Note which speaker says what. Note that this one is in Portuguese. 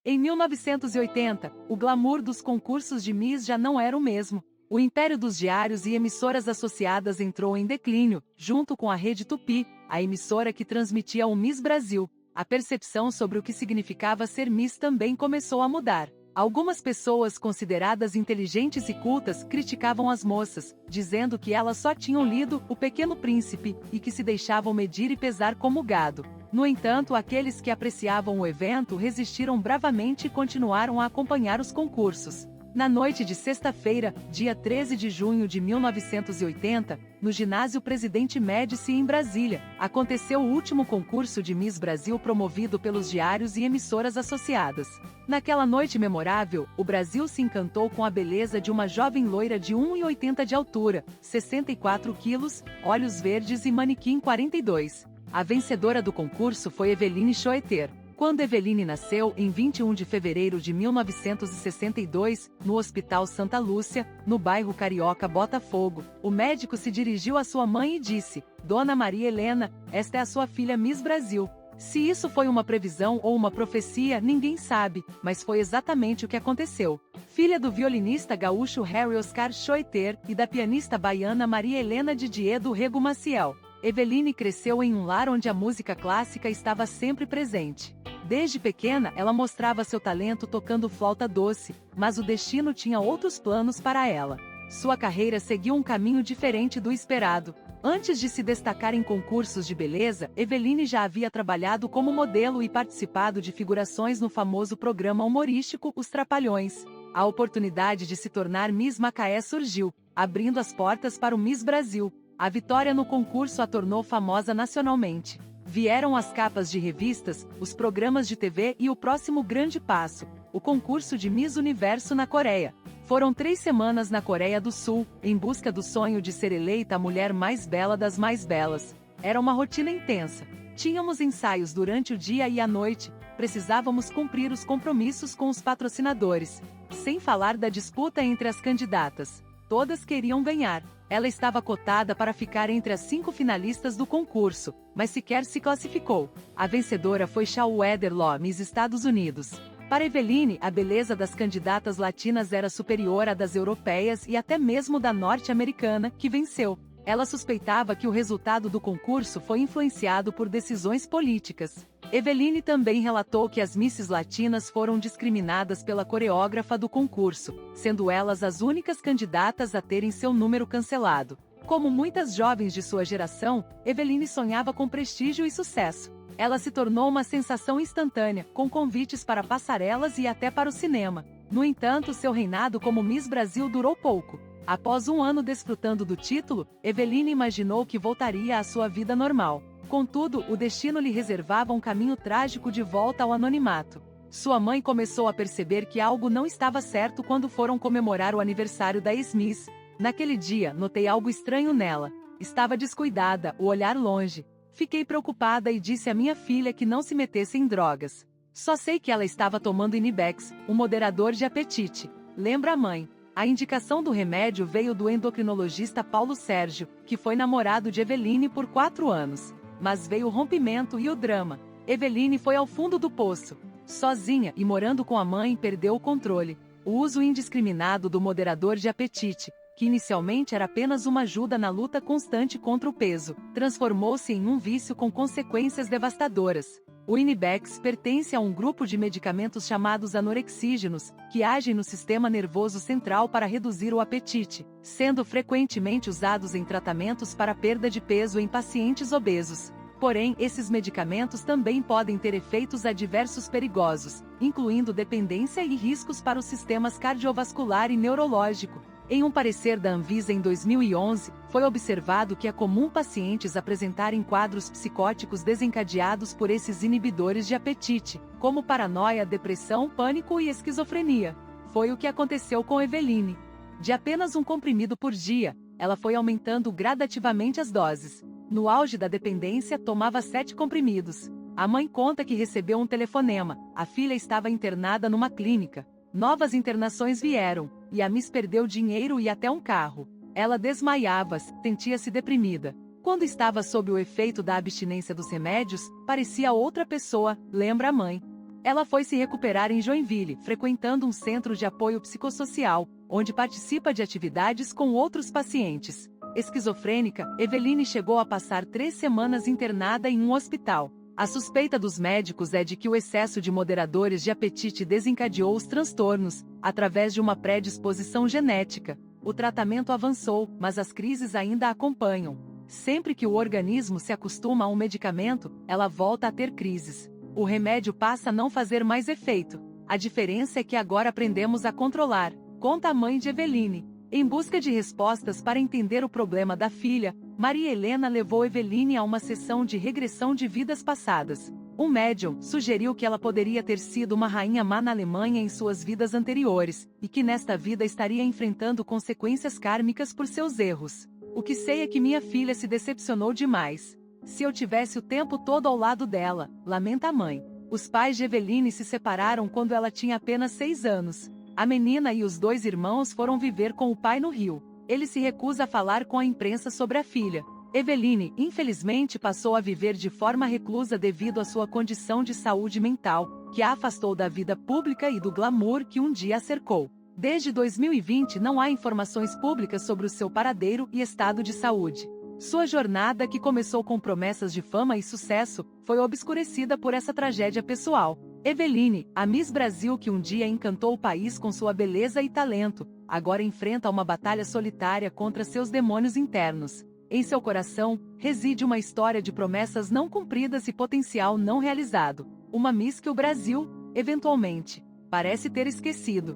Speaker 1: Em 1980, o glamour dos concursos de Miss já não era o mesmo. O império dos diários e emissoras associadas entrou em declínio, junto com a Rede Tupi, a emissora que transmitia o Miss Brasil. A percepção sobre o que significava ser Miss também começou a mudar. Algumas pessoas consideradas inteligentes e cultas criticavam as moças, dizendo que elas só tinham lido O Pequeno Príncipe e que se deixavam medir e pesar como gado. No entanto, aqueles que apreciavam o evento resistiram bravamente e continuaram a acompanhar os concursos. Na noite de sexta-feira, dia 13 de junho de 1980, no ginásio Presidente Médici em Brasília, aconteceu o último concurso de Miss Brasil promovido pelos diários e emissoras associadas. Naquela noite memorável, o Brasil se encantou com a beleza de uma jovem loira de 1,80 de altura, 64 quilos, olhos verdes e manequim 42. A vencedora do concurso foi Eveline Choeter. Quando Eveline nasceu, em 21 de fevereiro de 1962, no Hospital Santa Lúcia, no bairro carioca Botafogo, o médico se dirigiu à sua mãe e disse: Dona Maria Helena, esta é a sua filha Miss Brasil. Se isso foi uma previsão ou uma profecia, ninguém sabe, mas foi exatamente o que aconteceu. Filha do violinista gaúcho Harry Oscar Choeter e da pianista baiana Maria Helena Didier do Rego Maciel, Eveline cresceu em um lar onde a música clássica estava sempre presente. Desde pequena, ela mostrava seu talento tocando flauta doce, mas o destino tinha outros planos para ela. Sua carreira seguiu um caminho diferente do esperado. Antes de se destacar em concursos de beleza, Eveline já havia trabalhado como modelo e participado de figurações no famoso programa humorístico Os Trapalhões. A oportunidade de se tornar Miss Macaé surgiu, abrindo as portas para o Miss Brasil. A vitória no concurso a tornou famosa nacionalmente. Vieram as capas de revistas, os programas de TV e o próximo grande passo, o concurso de Miss Universo na Coreia. Foram 3 semanas na Coreia do Sul, em busca do sonho de ser eleita a mulher mais bela das mais belas. Era uma rotina intensa. Tínhamos ensaios durante o dia e a noite, precisávamos cumprir os compromissos com os patrocinadores. Sem falar da disputa entre as candidatas. Todas queriam ganhar. Ela estava cotada para ficar entre as 5 finalistas do concurso, mas sequer se classificou. A vencedora foi Shaweder Law, Miss Estados Unidos. Para Eveline, a beleza das candidatas latinas era superior à das europeias e até mesmo da norte-americana, que venceu. Ela suspeitava que o resultado do concurso foi influenciado por decisões políticas. Eveline também relatou que as Misses Latinas foram discriminadas pela coreógrafa do concurso, sendo elas as únicas candidatas a terem seu número cancelado. Como muitas jovens de sua geração, Eveline sonhava com prestígio e sucesso. Ela se tornou uma sensação instantânea, com convites para passarelas e até para o cinema. No entanto, seu reinado como Miss Brasil durou pouco. Após um ano desfrutando do título, Eveline imaginou que voltaria à sua vida normal. Contudo, o destino lhe reservava um caminho trágico de volta ao anonimato. Sua mãe começou a perceber que algo não estava certo quando foram comemorar o aniversário da ex-Miss. Naquele dia, notei algo estranho nela. Estava descuidada, o olhar longe. Fiquei preocupada e disse à minha filha que não se metesse em drogas. Só sei que ela estava tomando Inibex, um moderador de apetite. Lembra a mãe. A indicação do remédio veio do endocrinologista Paulo Sérgio, que foi namorado de Eveline por 4 anos. Mas veio o rompimento e o drama. Eveline foi ao fundo do poço. Sozinha e morando com a mãe, perdeu o controle. O uso indiscriminado do moderador de apetite, que inicialmente era apenas uma ajuda na luta constante contra o peso, transformou-se em um vício com consequências devastadoras. O Inibex pertence a um grupo de medicamentos chamados anorexígenos, que agem no sistema nervoso central para reduzir o apetite, sendo frequentemente usados em tratamentos para perda de peso em pacientes obesos. Porém, esses medicamentos também podem ter efeitos adversos perigosos, incluindo dependência e riscos para os sistemas cardiovascular e neurológico. Em um parecer da Anvisa em 2011, foi observado que é comum pacientes apresentarem quadros psicóticos desencadeados por esses inibidores de apetite, como paranoia, depressão, pânico e esquizofrenia. Foi o que aconteceu com Eveline. De apenas um comprimido por dia, ela foi aumentando gradativamente as doses. No auge da dependência, tomava 7 comprimidos. A mãe conta que recebeu um telefonema. A filha estava internada numa clínica. Novas internações vieram, e a Miss perdeu dinheiro e até um carro. Ela desmaiava, sentia-se deprimida. Quando estava sob o efeito da abstinência dos remédios, parecia outra pessoa, lembra a mãe. Ela foi se recuperar em Joinville, frequentando um centro de apoio psicossocial, onde participa de atividades com outros pacientes. Esquizofrênica, Eveline chegou a passar 3 semanas internada em um hospital. A suspeita dos médicos é de que o excesso de moderadores de apetite desencadeou os transtornos, através de uma predisposição genética. O tratamento avançou, mas as crises ainda a acompanham. Sempre que o organismo se acostuma a um medicamento, ela volta a ter crises. O remédio passa a não fazer mais efeito. A diferença é que agora aprendemos a controlar, conta a mãe de Eveline. Em busca de respostas para entender o problema da filha, Maria Helena levou Eveline a uma sessão de regressão de vidas passadas. Um médium sugeriu que ela poderia ter sido uma rainha má na Alemanha em suas vidas anteriores, e que nesta vida estaria enfrentando consequências kármicas por seus erros. O que sei é que minha filha se decepcionou demais. Se eu tivesse o tempo todo ao lado dela, lamenta a mãe. Os pais de Eveline se separaram quando ela tinha apenas 6 anos. A menina e os 2 irmãos foram viver com o pai no Rio. Ele se recusa a falar com a imprensa sobre a filha. Eveline, infelizmente, passou a viver de forma reclusa devido à sua condição de saúde mental, que a afastou da vida pública e do glamour que um dia a cercou. Desde 2020 não há informações públicas sobre o seu paradeiro e estado de saúde. Sua jornada, que começou com promessas de fama e sucesso, foi obscurecida por essa tragédia pessoal. Eveline, a Miss Brasil que um dia encantou o país com sua beleza e talento, agora enfrenta uma batalha solitária contra seus demônios internos. Em seu coração, reside uma história de promessas não cumpridas e potencial não realizado. Uma Miss que o Brasil, eventualmente, parece ter esquecido.